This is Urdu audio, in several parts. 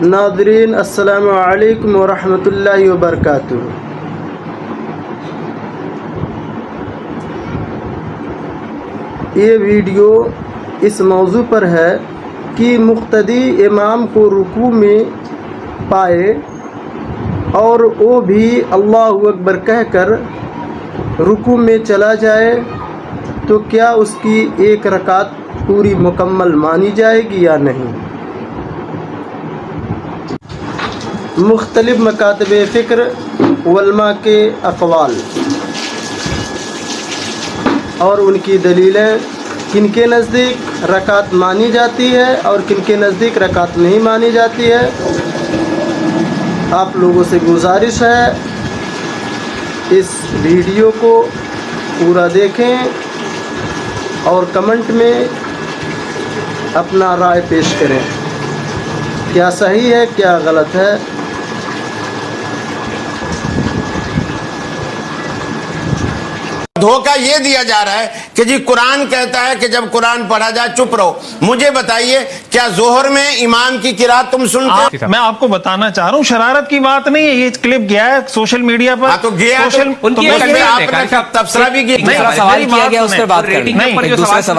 ناظرین السلام علیکم ورحمۃ اللہ وبرکاتہ۔ یہ ویڈیو اس موضوع پر ہے کہ مقتدی امام کو رکوع میں پائے اور وہ بھی اللہ اکبر کہہ کر رکوع میں چلا جائے تو کیا اس کی ایک رکعت پوری مکمل مانی جائے گی یا نہیں۔ مختلف مکاتب فکر علماء کے اقوال اور ان کی دلیلیں، کن کے نزدیک رکعت مانی جاتی ہے اور کن کے نزدیک رکعت نہیں مانی جاتی ہے۔ آپ لوگوں سے گزارش ہے اس ویڈیو کو پورا دیکھیں اور کمنٹ میں اپنا رائے پیش کریں، کیا صحیح ہے کیا غلط ہے۔ دھوکہ یہ دیا جا رہا ہے کہ جی قرآن کہتا ہے کہ جب قرآن پڑھا جائے چپ رہو۔ مجھے بتائیے کیا ظہر میں امام کی قرات تم سنتے ہو؟ میں آپ کو بتانا چاہ رہا ہوں، شرارت کی بات نہیں ہے، یہ کلپ گیا ہے سوشل میڈیا پر۔ تو گیا تبصرہ بھی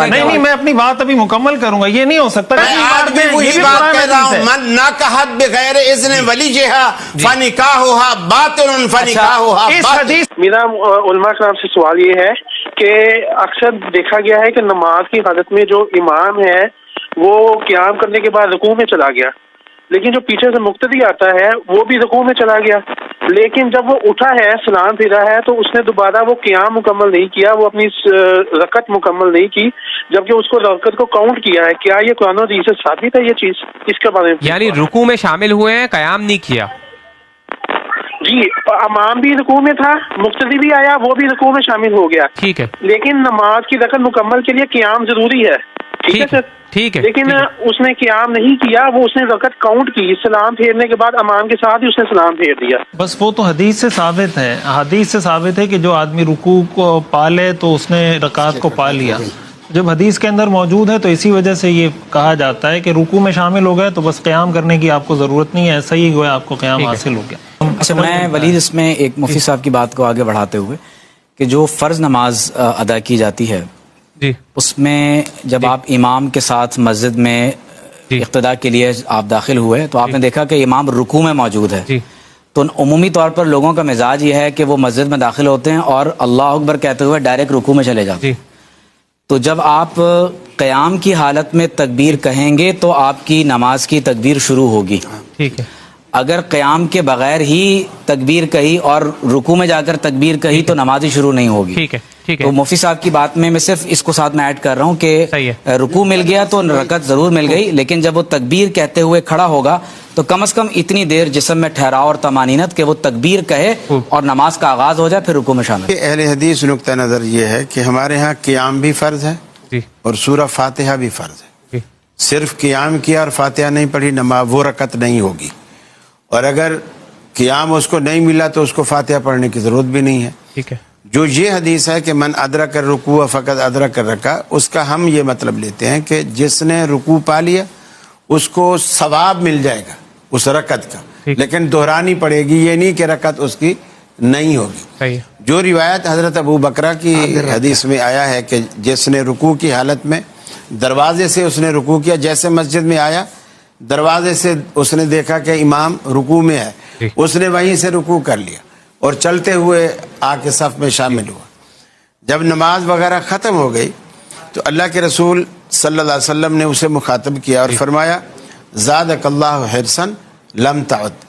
نہیں، میں اپنی بات ابھی مکمل کروں گا، یہ نہیں ہو سکتا۔ میں آج بھی وہی بات کہہ رہا ہوں، من ناکحت بغیر اذن ولیجہا فنکاحہا باطل فنکاحہا باطل۔ میرا علماء کرام سے سوال یہ ہے کہ اکثر دیکھا گیا ہے کہ نماز کی حالت میں جو امام ہے وہ قیام کرنے کے بعد رکوع میں چلا گیا، لیکن جو پیچھے سے مقتدی آتا ہے وہ بھی رکوع میں چلا گیا، لیکن جب وہ اٹھا ہے سلام پھیرا ہے تو اس نے دوبارہ وہ قیام مکمل نہیں کیا، وہ اپنی رکعت مکمل نہیں کی، جبکہ اس کو رکعت کو کاؤنٹ کیا ہے۔ کیا یہ قرآن و حدیث سے ثابت ہے یہ چیز؟ اس کے بارے میں یعنی رکوع میں شامل ہوئے ہیں، قیام نہیں کیا؟ جی، امام بھی رکوع میں تھا، مقتدی بھی آیا، وہ بھی رکوع میں شامل ہو گیا، ٹھیک ہے، لیکن نماز کی رکعت مکمل کے لیے قیام ضروری ہے، ٹھیک ہے سر، ٹھیک ہے، لیکن اس نے قیام نہیں کیا، وہ اس نے رکعت کاؤنٹ کی، سلام پھیرنے کے بعد امام کے ساتھ ہی اس نے سلام پھیر دیا۔ بس وہ تو حدیث سے ثابت ہے، حدیث سے ثابت ہے کہ جو آدمی رکوع کو پا لے تو اس نے رکعت کو پا لیا۔ جب حدیث کے اندر موجود ہے تو اسی وجہ سے یہ کہا جاتا ہے کہ رکوع میں شامل ہو گئے تو بس قیام کرنے کی آپ کو ضرورت نہیں ہے، ایسا ہی ہوا آپ کو قیام حاصل ہو گیا۔ اچھا، میں ولید اس میں ایک مفتی صاحب کی بات کو آگے بڑھاتے ہوئے کہ جو فرض نماز ادا کی جاتی ہے جی، اس میں جب آپ امام کے ساتھ مسجد میں اقتداء کے لیے آپ داخل ہوئے تو آپ نے دیکھا کہ امام رکوع میں موجود ہے، تو عمومی طور پر لوگوں کا مزاج یہ ہے کہ وہ مسجد میں داخل ہوتے ہیں اور اللہ اکبر کہتے ہوئے ڈائریکٹ رکوع میں چلے جاتے ہیں۔ تو جب آپ قیام کی حالت میں تکبیر کہیں گے تو آپ کی نماز کی تکبیر شروع ہوگی، ٹھیک ہے۔ اگر قیام کے بغیر ہی تکبیر کہی اور رکوع میں جا کر تکبیر کہی تو نماز ہی شروع نہیں ہوگی، ٹھیک ہے، ٹھیک ہے۔ تو مفتی صاحب کی بات میں صرف اس کو ساتھ میں ایڈ کر رہا ہوں کہ رکوع مل گیا تو رکعت ضرور مل گئی، لیکن جب وہ تکبیر کہتے ہوئے کھڑا ہوگا تو کم از کم اتنی دیر جسم میں ٹھہراؤ اور طمانینت کہ وہ تکبیر کہے اور نماز کا آغاز ہو جائے، پھر رکوع میں شامل۔ اہل حدیث نقطہ نظر یہ ہے کہ ہمارے ہاں قیام بھی فرض ہے اور سورہ فاتحہ بھی فرض ہے۔ صرف قیام کیا اور فاتحہ نہیں پڑھی نماز وہ رکعت نہیں ہوگی، اور اگر قیام اس کو نہیں ملا تو اس کو فاتحہ پڑھنے کی ضرورت بھی نہیں ہے، ٹھیک ہے۔ جو یہ حدیث ہے کہ من ادرک الرکوع فقط ادرک الرکعہ، اس کا ہم یہ مطلب لیتے ہیں کہ جس نے رکوع پا لیا اس کو ثواب مل جائے گا اس رکعت کا، لیکن دہرانی پڑے گی، یہ نہیں کہ رکعت اس کی نہیں ہوگی۔ جو روایت حضرت ابو بکرہ کی حدیث میں آیا ہے کہ جس نے رکوع کی حالت میں دروازے سے اس نے رکوع کیا، جیسے مسجد میں آیا دروازے سے اس نے دیکھا کہ امام رکوع میں ہے، اس نے وہیں سے رکوع کر لیا اور چلتے ہوئے آ کے صف میں شامل ہوا۔ جب نماز وغیرہ ختم ہو گئی تو اللہ کے رسول صلی اللہ علیہ وسلم نے اسے مخاطب کیا اور فرمایا زادک اللہ حرصا لم تعد،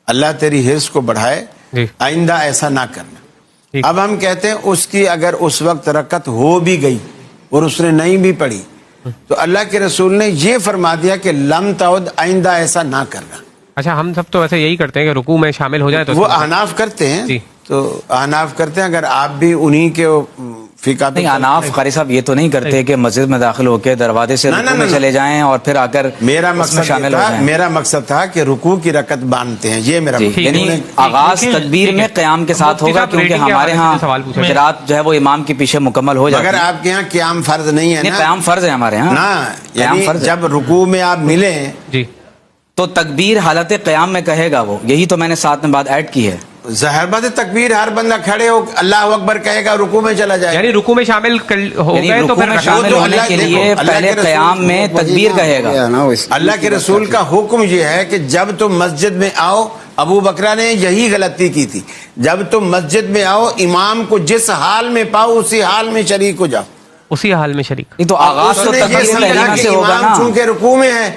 اللہ تیری حرص کو بڑھائے، آئندہ ایسا نہ کرنا۔ اب ہم کہتے ہیں اس کی اگر اس وقت رکعت ہو بھی گئی اور اس نے نہیں بھی پڑھی تو اللہ کے رسول نے یہ فرما دیا کہ لم تعد، آئندہ ایسا نہ کرنا۔ اچھا، ہم سب تو ویسے یہی کرتے ہیں کہ رکوع میں شامل ہو جائے تو وہ احناف کرتے ہیں، تو احناف کرتے ہیں، اگر آپ بھی انہی کے فقہ نہیں، احناف قاری صاحب یہ تو نہیں کرتے کہ مسجد میں داخل ہو کے دروازے سے رکوع میں چلے جائیں اور پھر آ کر میرا مقصد تھا کہ رکوع کی رکعت باندھتے ہیں، یہ میرا یعنی آغاز تکبیر میں قیام کے ساتھ ہوگا، کیونکہ ہمارے ہاں قرات جو ہے وہ امام کے پیچھے مکمل ہو جاتی ہے۔ اگر آپ کے یہاں قیام فرض نہیں ہے نا، قیام فرض ہے ہمارے ہاں، یعنی جب رکوع میں آپ ملیں تو تکبیر حالت قیام میں کہے گا وہ, یہی تو میں نے ساتھ میں بات ایڈ کی ہے. ظاہر بات ہے تکبیر ہر بندہ کھڑے ہو اللہ اکبر کہے گا رکوع میں چلا جائے, یعنی رکوع میں شامل ہو یعنی گئے تو رکوع پھر میں رکعت شامل تو ہونے اللہ کے دیکھو، لیے اللہ پہلے کے رسول قیام میں تکبیر کہے گا. اللہ کے رسول کا حکم یہ ہے کہ جب تم مسجد میں آؤ, ابو بکر نے یہی غلطی کی تھی, جب تم مسجد میں آؤ امام کو جس حال میں پاؤ اسی حال میں شریک ہو جاؤ. اسی حال میں شریک. یہ تو آغاز اس تو نے یہ تکبیر سمجھا تحریمہ کہ سے ہوگا امام نا چونکہ رکوع میں ہے,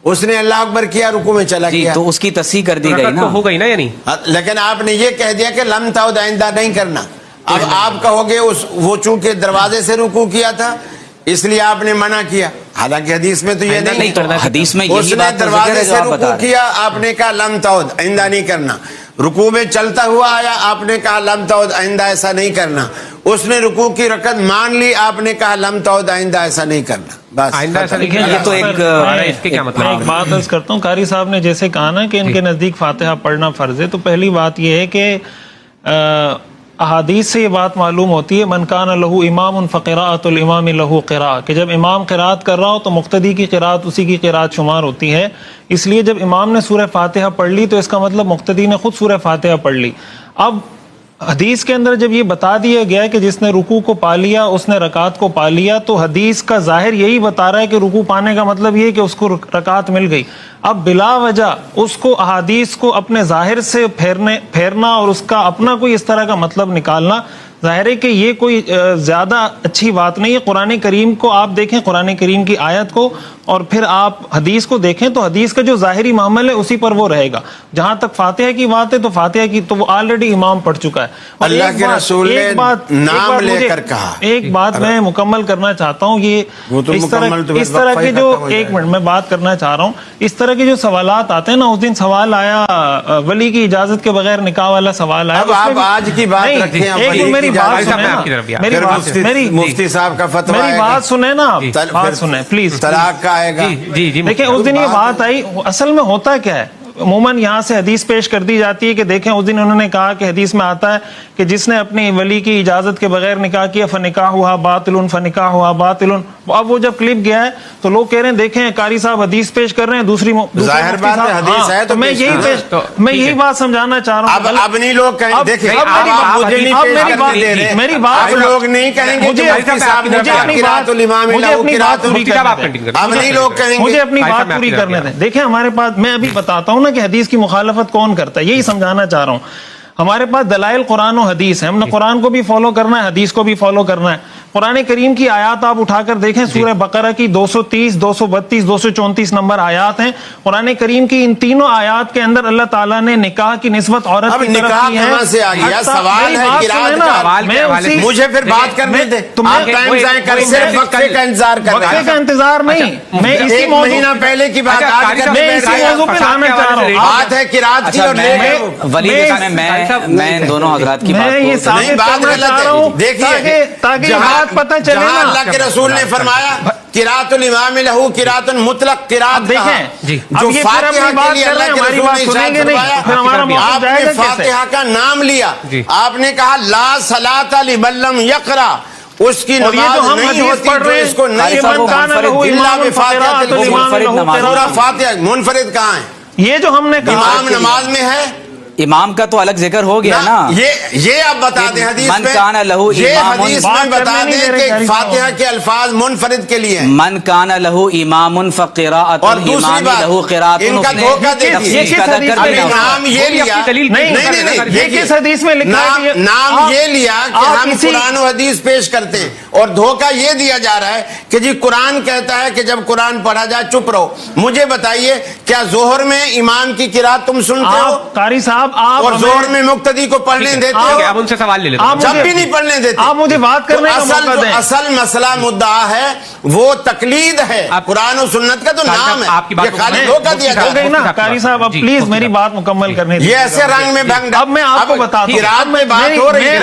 اس نے اللہ اکبر کیا رکوع میں چلا جی, گیا. تو اس کی تصحیح کر دی گئی رکعت نا. تو ہو گئی نا, یعنی لیکن آپ نے یہ کہہ دیا کہ لم تعود آئندہ نہیں کرنا. اب آپ کہو گے وہ چونکہ دروازے سے رکوع کیا تھا اس لیے آپ نے منع کیا, حالانکہ حدیث میں تو یہ نہیں تو حدیث میں اس یہی نے بات تو ذکر دروازے ہے جو سے آپ بتا رکوع رہے ہیں. کیا, آپ نے کہا لم تعود آئندہ نہیں کرنا. رکوع میں چلتا ہوا آیا, آپ نے کہا لم تعود آئندہ ایسا نہیں کرنا. اس نے رکوع کی رکعت مان لی, آپ نے کہا لم تعود آئندہ ایسا نہیں کرنا. بس آئندہ ایسا نہیں دیکھیں, کرنا. یہ تو ایک اس کے کیا مطلب میں ایک بات عرض کرتا ہوں. قاری صاحب نے جیسے کہا نا کہ ان کے نزدیک فاتحہ پڑھنا فرض ہے, تو پہلی بات یہ ہے کہ احادیث سے یہ بات معلوم ہوتی ہے من کان لہو امام فقراءۃ الامام لہو قراءۃ, کہ جب امام قرات کر رہا ہو تو مقتدی کی قرات اسی کی قرات شمار ہوتی ہے. اس لیے جب امام نے سورہ فاتحہ پڑھ لی تو اس کا مطلب مقتدی نے خود سورہ فاتحہ پڑھ لی. اب حدیث کے اندر جب یہ بتا دیا گیا کہ جس نے رکوع کو پا لیا اس نے رکعت کو پا لیا, تو حدیث کا ظاہر یہی بتا رہا ہے کہ رکوع پانے کا مطلب یہ کہ اس کو رکعت مل گئی. اب بلا وجہ اس کو احادیث کو اپنے ظاہر سے پھیرنا اور اس کا اپنا کوئی اس طرح کا مطلب نکالنا, ظاہر ہے کہ یہ کوئی زیادہ اچھی بات نہیں ہے. قرآن کریم کو آپ دیکھیں, قرآن کریم کی آیت کو, اور پھر آپ حدیث کو دیکھیں تو حدیث کا جو ظاہری معامل ہے اسی پر وہ رہے گا. جہاں تک فاتحہ کی بات ہے تو فاتحہ کی تو وہ آلریڈی امام پڑھ چکا ہے. اور اللہ کے رسول نے نام لے کر کہا. ایک بات میں مکمل کرنا چاہتا ہوں, یہ اس طرح کے جو, ایک منٹ میں بات کرنا چاہ رہا ہوں, اس طرح کے جو سوالات آتے ہیں نا, اس دن سوال آیا ولی کی اجازت کے بغیر نکاح والا سوال آیا. اب آپ آج کی بات رکھیں, میری مفتی صاحب کا فتویٰ, میری بات سنیں نا, بات سنیں پلیز. طلاق کا آئے گا. دیکھیں اس دن یہ بات آئی, اصل میں ہوتا کیا ہے, عموماً یہاں سے حدیث پیش کر دی جاتی ہے کہ دیکھیں اس دن انہوں نے کہا کہ حدیث میں آتا ہے کہ جس نے اپنی ولی کی اجازت کے بغیر نکاح کیا فنکاح ہوا باطل فنکاح ہوا باطل. اب وہ جب کلپ گیا ہے تو لوگ کہہ رہے ہیں دیکھیں قاری صاحب حدیث پیش کر رہے ہیں, دوسری ظاہر بات ہے حدیث ہے تو میں یہی بات سمجھانا چاہ رہا ہوں. اب نہیں لوگ کہیں دیکھیں میری بات لوگ نہیں کہیں گے مجھے اپنی بات پوری کرنے دیں. دیکھیں ہمارے پاس, میں ابھی بتاتا ہوں نا کہ حدیث کی مخالفت کون کرتا ہے, یہی سمجھانا چاہ رہا ہوں. ہمارے پاس دلائل قرآن و حدیث ہے, ہم نے قرآن کو بھی فالو کرنا ہے, حدیث کو بھی فالو کرنا ہے. قرآن کریم کی آیات آپ اٹھا کر دیکھیں, سورہ بقرہ کی 230, 232, 234 نمبر آیات ہیں. قرآن کریم کی ان تینوں آیات کے اندر اللہ تعالیٰ نے نکاح کی نسبت عورت کی طرف کی ہے. کہاں سے آ گیا سوال ہے قرآن کا, مجھے پھر بات کرنے دیں. آپ ٹائم ضائع کر, صرف وقفے کا انتظار کر رہے ہیں. وقفے کا انتظار نہیں, میں اسی ایک مہینہ پہلے کی بات آج میں اسی موضوع پہ لانا چاہ رہا ہوں. بات ہے قرآت کی, اور ولی میں ان دونوں حضرات کی میں یہ ثابت کرنا چاہ رہا ہوں تاکہ بات پتہ چلے نا. اللہ کے رسول نے فرمایا قرات الامام لہو قرات مطلق قرات. دیکھیں جو فاتحہ کے لیے اللہ کے رسول نے ارشاد فرمایا, آپ نے فاتحہ کا نام لیا, آپ نے کہا لا صلاۃ لمن لم یقرأ, اس کی نماز نہیں ہوتی جو اس کو نہیں پڑھتا. فاتحہ منفرد کہاں ہے؟ یہ جو ہم نے کہا امام نماز میں ہے, امام کا تو الگ ذکر ہو گیا نا. یہ آپ بتا دیں حدیث من میں, کان لہو یہ امام, حدیث میں بتا دیں کہ فاتحہ کے الفاظ منفرد کے لیے ہیں. من کان لہو امام فقراءۃ الامام لہو قراءۃ. ان کا دھوکہ دے دیا, نام یہ لیا, یہ کس حدیث میں لکھا ہے, نام یہ لیا کہ ہم قرآن و حدیث پیش کرتے ہیں, اور دھوکہ یہ دیا جا رہا ہے کہ جی قرآن کہتا ہے کہ جب قرآن پڑھا جائے چپ رہو. مجھے بتائیے کیا ظہر میں امام کی قرات تم سنتے ہو؟ قاری صاحب اور ظہر میں مقتدی کو پڑھنے دیتے ہو؟ اب ان سے سوال لے لیتے ہیں. جب بھی نہیں پڑھنے دیتے. آپ مجھے بات کرنے کا موقع دیں. اصل مسئلہ مدعا ہے وہ تقلید ہے, قرآن و سنت کا تو نام ہے. یہ خالی دھوکہ دیا جا رہا ہے نا. قاری صاحب اب پلیز میری بات مکمل کرنے دیں. یہ ایسے رنگ میں بھنگ. اب میں آپ کو بتاتا ہوں, قرات میں بات ہو رہی ہے,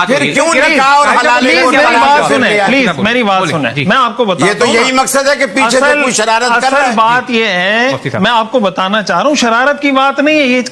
پھر کیوں نکاح اور حلال کو میری بات سنیں, پلیز میری بات سنیں. میں آپ کو بتاتا ہوں, یہ تو یہی مقصد ہے کہ پیچھے سے کوئی شرارت کر رہا ہے. اصل بات یہ ہے, میں آپ کو بتانا چاہ رہا ہوں, شرارت کی بات نہیں ہے. یہ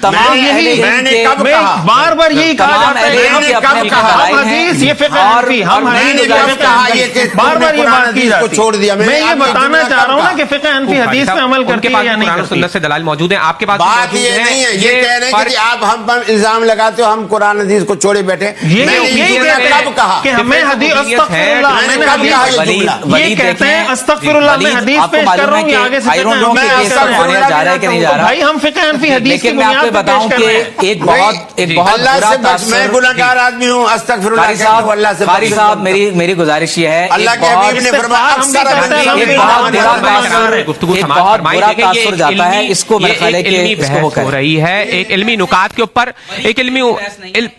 تمام میں اہل یہی علم میں نے کے- کب میں کہا؟ بار بار یہی کہا تمام جاتا ہے اہل کہ علم ہم کے اپنے کب اپنے کہا؟ دلائل ہم ہیں، حدیث، یہ فقہ اور حنفی، ہم میں میں حدیث نے جو کب فقہ کہا حنفی، یہ کہ بار تم نے بار یہ قرآن بات کی حدیث کو جاتی چھوڑ دیا؟ میں یہ آپ نے بتانا جملہ چاہ رہا ہوں نا کب کہ فقہ حنفی خوب حدیث بھائی پہ صاحب، عمل ان کے کرتی ہے پاس یا بھی نہیں قرآن و کرتی؟ سنت سے دلائل موجود ہیں، آپ کے پاس بھی بات موجود یہ ہیں۔ نہیں ہے، یہ کہہ رہے ہیں کہ جی آپ ہم پر الزام لگاتے ہو ہم قرآن حدیث کو چھوڑے بیٹھے۔ یہ میں نے یہی یہ کہتے جملہ کب ہیں کہا؟ کہ ہمیں حدیث استغفر اللہ، میں نے میں نے کب کہا حدیث یہ جملہ؟ یہ ولید کہتے ہیں دیکھیں، استغفر اللہ، میں ولید، حدیث آپ کو پیش کر معلوم رہا ہے ہوں، یہ کہ آگے سے I don't فقہ know حنفی کہ پیش کیس کر رہے فرمایا ہیں۔ جا رہا ہے کہ نہیں جا تو رہا، بھائی ہم فقہ حنفی حدیث کی لیکن میں آپ بنیاد کو پہ پیش بتاؤں کر کہ رہے ہیں۔ ایک بہت اللہ برا سے بچ، میں تاثر، گناہ گار آدمی ہوں، استغفر اللہ قاری کہتا ہوں، اللہ سے قاری بخشش صاحب مانگتا ہوں۔ میری گزارش یہ ہے، اللہ ایک کے بہت حبیب نے فرمایا استغفار ہم بھی اکثر کرتے ہیں، حدیث ہم ایک بھی بہت ہمارے برا علماء تاثر، کرام ہیں۔ گفتگو ایک سماعت بہت فرمائیں، برا دیکھیں یہ تاثر ایک جاتا ہے، علمی- اس کو میرا یہ خیال ہے ایک کہ علمی اس کو وہ بحث ہو کریں۔ رہی ہے، ایک علمی نکات کے اوپر، ایک علمی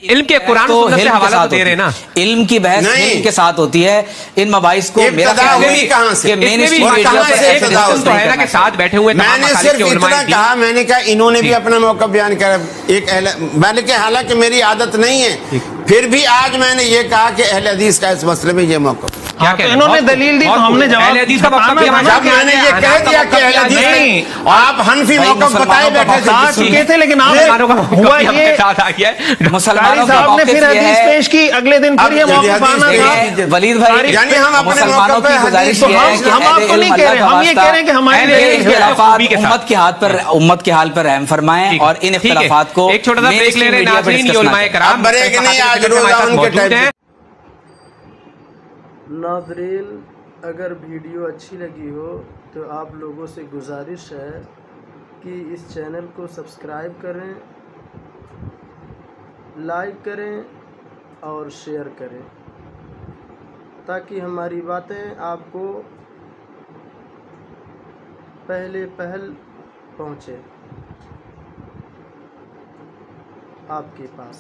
علم کے قرآن و تو سنت سے علم کے حوالہ تو ساتھ دے رہے ہیں نا۔ ہوتی ہے، علم کی بحث نہیں۔ علم کے ساتھ ہوتی ہے، ان مباحث کو میرا ابتدا خیال ہوئی ہے کہاں سے؟ کہ اس میں مین بھی اسٹریم میڈیا کہاں پر سے ایسے ابتدا ڈسکس تو نہیں ہے نا کرنا کہ ساتھ بیٹھے ہوئے میں تمام نے مخالف صرف کے علماء اتنا دین- کہا، میں نے کہا انہوں نے بھی اپنا موقف بیان کرا، ایک بلکہ حالانکہ میری عادت نہیں ہے، پھر بھی آج میں نے یہ کہا کہ اہل حدیث کا اس مسئلے میں یہ موقف۔ کیا تو انہوں نے دلیل دی تو ہم نے جواب اہل حدیث کا موقف بتانا کیا تھا نا جب میں نے یہ کہہ دیا کہ اہل حدیث نہیں، آپ حنفی بھائی موقف بتائے مسلمانوں کا بیٹھے تھے، بتا چکے تھے، لیکن آپ مسلمانوں کا موقف ہوا بھی ہم یہ کے ساتھ آ گیا ہے۔ مسلمانوں قاری کا صاحب نے موقف پھر یہ حدیث ہے، پیش کی، اگلے دن اب پھر یہ جب موقف حدیث آنا پیش تھا۔ کی، ولید بھائی یعنی ہم اپنے مسلمانوں موقف کی پہ گزارش تو یہ ہے کہ ہم آپ کو نہیں کہہ رہے، ہم یہ کہہ رہے ہیں کہ ہماری اہل علم کے اختلافات خوبی کے ساتھ۔ امت کے ہاتھ پر، امت کے حال پر رحم فرمائیں اور ان ٹھیک ہے، اختلافات کو ایک چھوٹا سا بریک لے رہے ہیں ناظرین، یہ علماء کرام اب بریک نہیں، آج روزہ ان کے موجود ٹائم ہیں۔ ناظرین، اگر ویڈیو اچھی لگی ہو تو آپ لوگوں سے گزارش ہے کہ اس چینل کو سبسکرائب کریں، لائک کریں اور شیئر کریں تاکہ ہماری باتیں آپ کو پہلے پہنچے آپ کے پاس۔